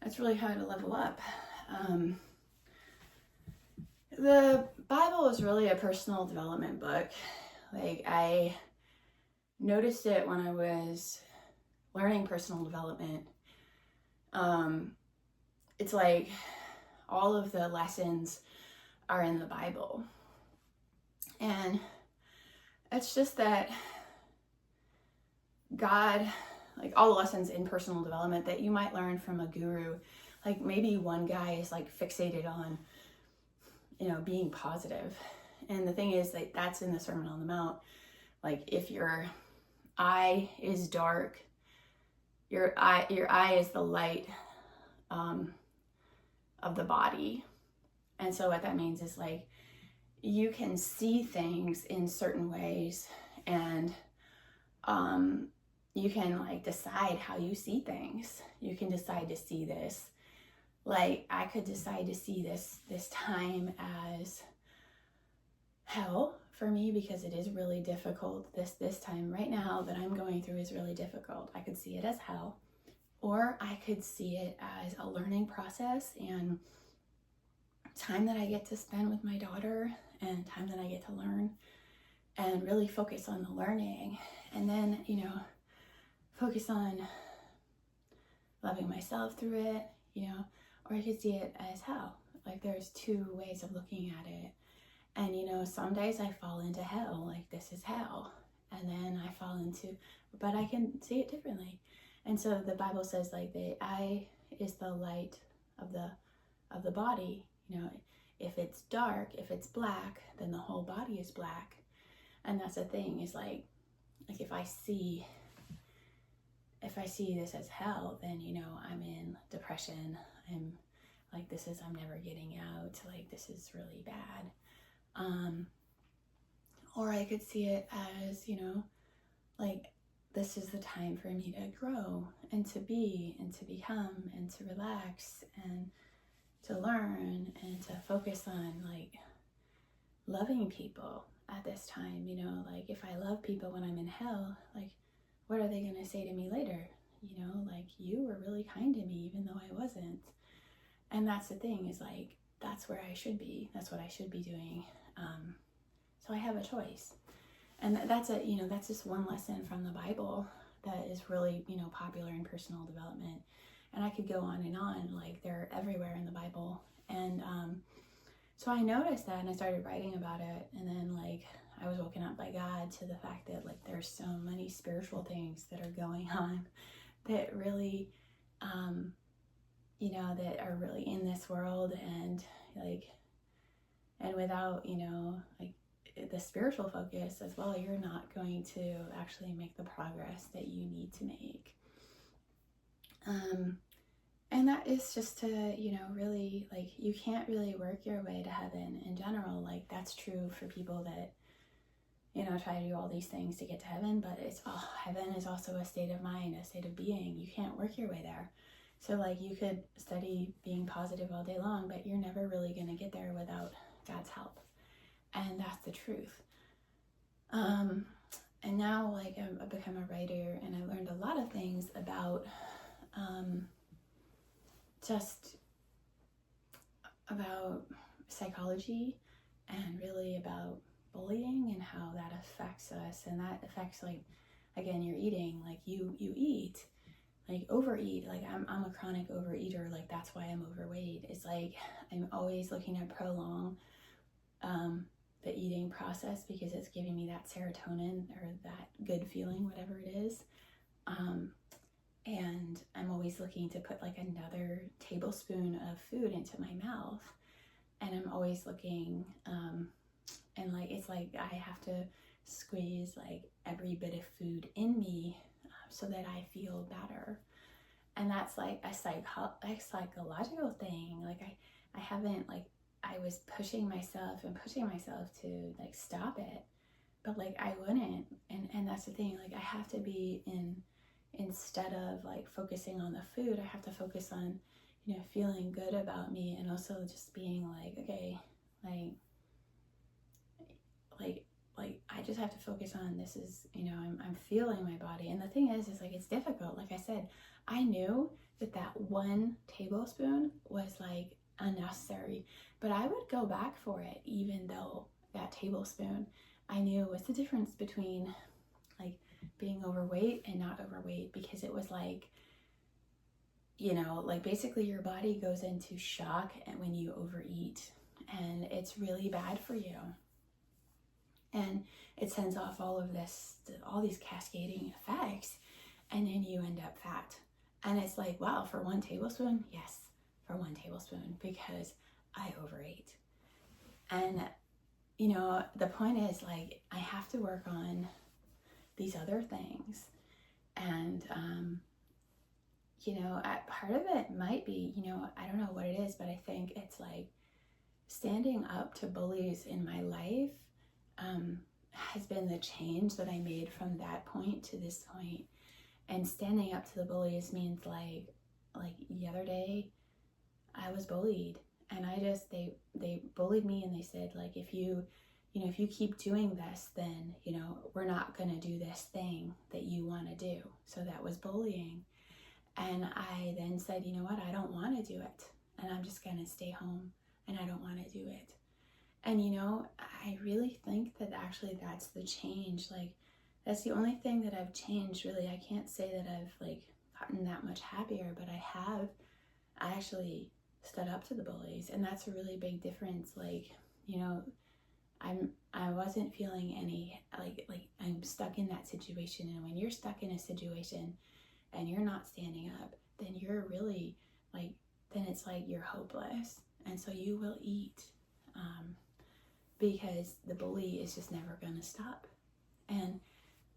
It's really how to level up. The Bible is really a personal development book. Like, I noticed it when I was learning personal development. It's like all of the lessons are in the Bible. And it's just that God, like all the lessons in personal development that you might learn from a guru, like maybe one guy is like fixated on, being positive. And the thing is that that's in the Sermon on the Mount. Like, if your eye is dark, your eye is the light of the body. And so what that means is like you can see things in certain ways, and you can like decide how you see things. You can decide to see this. Like, I could decide to see this time as hell for me, because it is really difficult. This time right now that I'm going through is really difficult. I could see it as hell, or I could see it as a learning process and time that I get to spend with my daughter, and time that I get to learn and really focus on the learning, and then focus on loving myself through it, or I could see it as hell. Like, there's two ways of looking at it. And some days I fall into hell, like this is hell, and then I fall into, but I can see it differently. And so the Bible says like the eye is the light of the body. If it's dark, if it's black, then the whole body is black. And that's the thing, is like if I see this as hell, then I'm in depression. I'm like, I'm never getting out, like this is really bad. Or I could see it as, like this is the time for me to grow and to be and to become and to relax and to learn and to focus on like loving people at this time. Like, if I love people when I'm in hell, like what are they going to say to me later? Like, you were really kind to me even though I wasn't. And that's the thing, is like that's where I should be. That's what I should be doing. So I have a choice. And that's just one lesson from the Bible that is really, popular in personal development. And I could go on and on, like they're everywhere in the Bible. And so I noticed that, and I started writing about it. And then like I was woken up by God to the fact that like there's so many spiritual things that are going on that really, that are really in this world, and like, and without, like the spiritual focus as well, you're not going to actually make the progress that you need to make. And that is just to, really, like, you can't really work your way to heaven in general. Like, that's true for people that, try to do all these things to get to heaven, but heaven is also a state of mind, a state of being. You can't work your way there. So like, you could study being positive all day long, but you're never really going to get there without God's help. And that's the truth. And now like I've become a writer, and I learned a lot of things about just about psychology, and really about bullying and how that affects us. And that affects, like, again, your eating. Like you eat, like overeat. Like I'm a chronic overeater. Like that's why I'm overweight. It's like I'm always looking to prolong the eating process, because it's giving me that serotonin, or that good feeling, whatever it is. And I'm always looking to put like another tablespoon of food into my mouth. And I'm always looking, and like, it's like I have to squeeze like every bit of food in me so that I feel better. And that's like a psychological thing. Like I haven't, like, I was pushing myself to like stop it, but like I wouldn't. And that's the thing, like I have to be instead of like focusing on the food, I have to focus on, feeling good about me, and also just being like, okay, like like, I just have to focus on this is, you know, I'm feeling my body. And the thing is like, it's difficult. Like I said, I knew that 1 tablespoon was like unnecessary, but I would go back for it, even though that tablespoon, I knew what's the difference between like being overweight and not overweight, because it was like, you know, like basically your body goes into shock and when you overeat, and it's really bad for you. And it sends off all these cascading effects, and then you end up fat. And it's like, wow, for 1 tablespoon? Yes, for 1 tablespoon, because I overate. And, you know, the point is, like, I have to work on these other things. And, you know, part of it might be, you know, I don't know what it is, but I think it's like standing up to bullies in my life has been the change that I made from that point to this point. And standing up to the bullies means like the other day I was bullied, and they bullied me, and they said, like, if you keep doing this, then, you know, we're not going to do this thing that you want to do. So that was bullying. And I then said, you know what, I don't want to do it, and I'm just going to stay home, and I don't want to do it. And, you know, I really think that actually that's the change. Like, that's the only thing that I've changed, really. I can't say that I've like gotten that much happier, but I actually stood up to the bullies, and that's a really big difference. Like, you know, I wasn't feeling any like I'm stuck in that situation. And when you're stuck in a situation and you're not standing up, then you're really like, then it's like you're hopeless. And so you will eat, because the bully is just never going to stop. And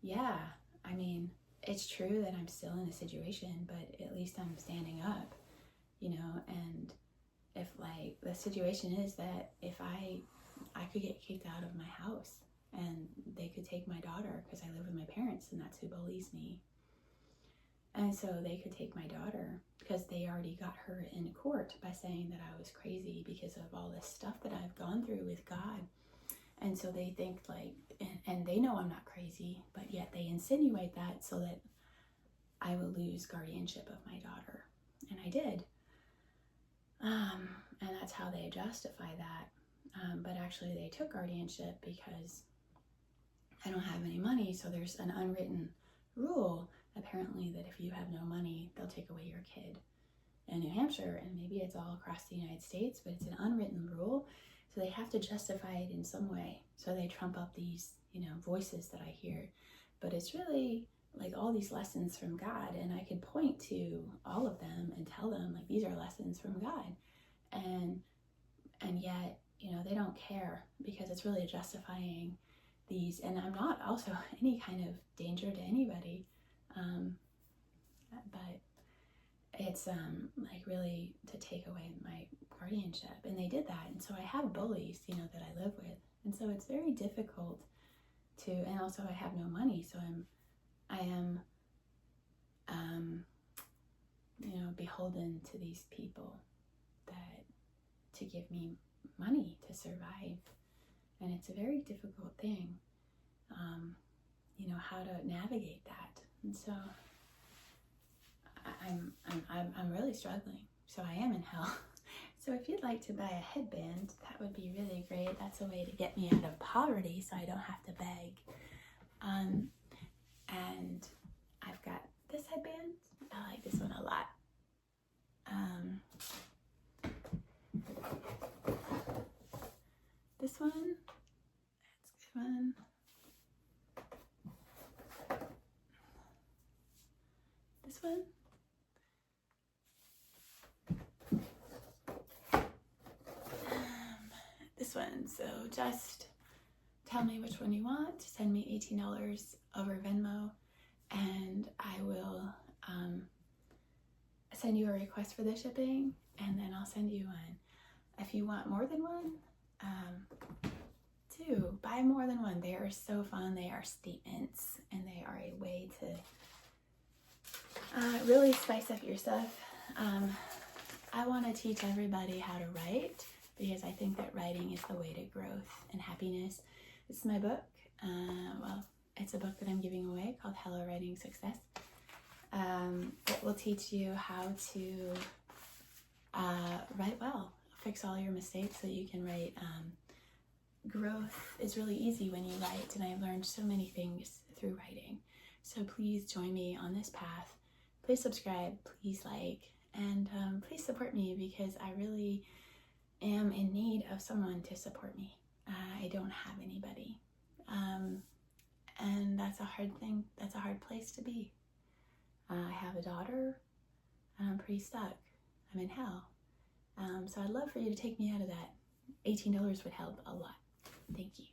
yeah, I mean, it's true that I'm still in a situation, but at least I'm standing up, you know. And if like the situation is that if I could get kicked out of my house, and they could take my daughter, because I live with my parents, and that's who bullies me. And so they could take my daughter, because they already got her in court by saying that I was crazy because of all this stuff that I've gone through with God. And so they think like, and they know I'm not crazy, but yet they insinuate that so that I will lose guardianship of my daughter. And I did. And that's how they justify that. But actually they took guardianship because I don't have any money. So there's an unwritten rule, apparently, that if you have no money, they'll take away your kid. In New Hampshire, and maybe it's all across the United States, but it's an unwritten rule. So they have to justify it in some way. So they trump up these, you know, voices that I hear. But it's really like all these lessons from God, and I could point to all of them and tell them, like, these are lessons from God. And yet, you know, they don't care, because it's really justifying these. And I'm not also any kind of danger to anybody. But it's like really to take away my guardianship, and they did that. And so I have bullies, you know, that I live with, and so it's very difficult to, and also I have no money, so I am you know, beholden to these people that to give me money to survive. And it's a very difficult thing, you know, how to navigate that. And so I'm really struggling. So I am in hell. So if you'd like to buy a headband, that would be really great. That's a way to get me out of poverty, so I don't have to beg. And I've got this headband. I like this one a lot. This one, that's a good one. This one. This one. So just tell me which one you want. Send me $18 over Venmo, and I will send you a request for the shipping, and then I'll send you one. If you want more than one, do buy more than one. They are so fun. They are statements, and they are a way to really spice up your stuff. I want to teach everybody how to write, because I think that writing is the way to growth and happiness. This is my book. well, it's a book that I'm giving away called Hello Writing Success. It will teach you how to write well, fix all your mistakes so you can write. Growth is really easy when you write, and I've learned so many things through writing. So please join me on this path. Please subscribe, please like, and please support me, because I really am in need of someone to support me. I don't have anybody. And that's a hard thing. That's a hard place to be. I have a daughter, and I'm pretty stuck. I'm in hell. So I'd love for you to take me out of that. $18 would help a lot. Thank you.